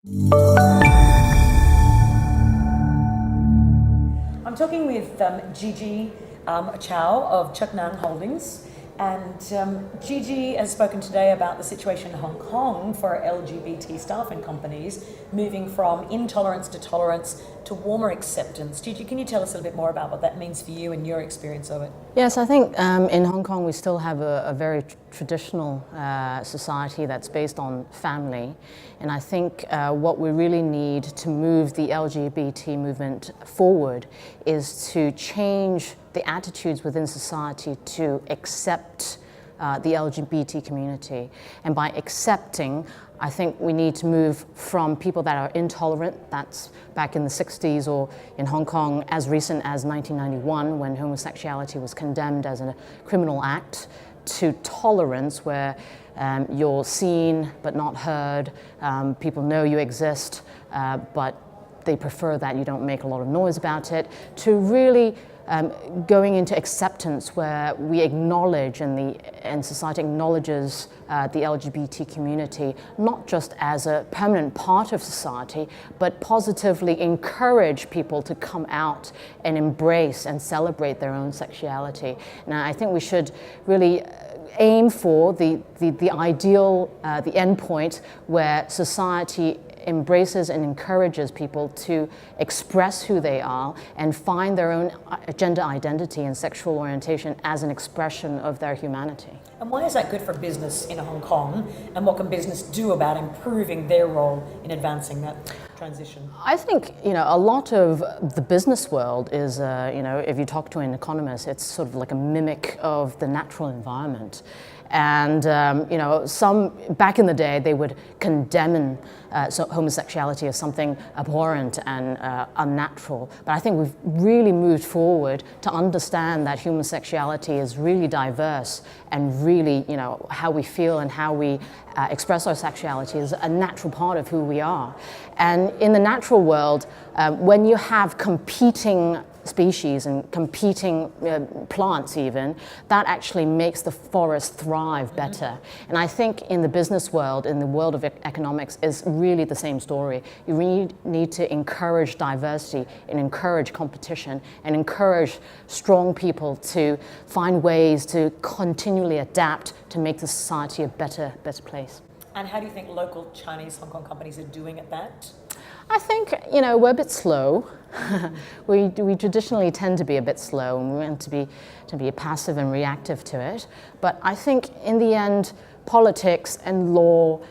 I'm talking with Gigi Chao of Chutnang Holdings, and Gigi has spoken today about the situation in Hong Kong for LGBT staff and companies moving from intolerance to tolerance to warmer acceptance. Gigi, can you tell us a little bit more about what that means for you and your experience of it? Yes, I think in Hong Kong we still have a very traditional society that's based on family, and I think what we really need to move the LGBT movement forward is to change the attitudes within society to accept the LGBT community. And by accepting, I think we need to move from people that are intolerant, that's back in the 60s, or in Hong Kong as recent as 1991 when homosexuality was condemned as a criminal act, to tolerance where you're seen but not heard, people know you exist but they prefer that you don't make a lot of noise about it, to really going into acceptance where we acknowledge and society acknowledges the LGBT community not just as a permanent part of society, but positively encourage people to come out and embrace and celebrate their own sexuality. And I think we should really aim for the ideal, the end point where society embraces and encourages people to express who they are and find their own gender identity and sexual orientation as an expression of their humanity. And why is that good for business in Hong Kong, and what can business do about improving their role in advancing that transition? I think, a lot of the business world is, if you talk to an economist, it's sort of like a mimic of the natural environment. And, some, back in the day, they would condemn homosexuality as something abhorrent and unnatural. But I think we've really moved forward to understand that homosexuality is really diverse, and really, how we feel and how we express our sexuality is a natural part of who we are. And in the natural world, when you have competing species and competing plants even, that actually makes the forest thrive better. And I think in the business world, in the world of economics, is really the same story. You really need to encourage diversity and encourage competition and encourage strong people to find ways to continually adapt to make the society a better place. And how do you think local Chinese Hong Kong companies are doing at that? I think, we're a bit slow. we traditionally tend to be a bit slow, and we want to be passive and reactive to it. But I think in the end, politics and law,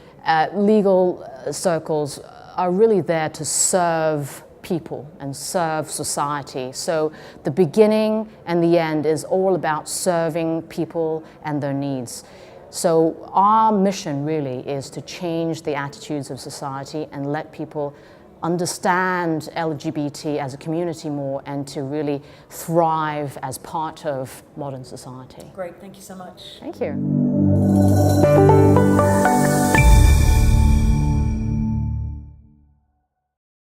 legal circles are really there to serve people and serve society. So the beginning and the end is all about serving people and their needs. So our mission really is to change the attitudes of society and let people understand LGBT as a community more, and to really thrive as part of modern society. Great, thank you so much. Thank you.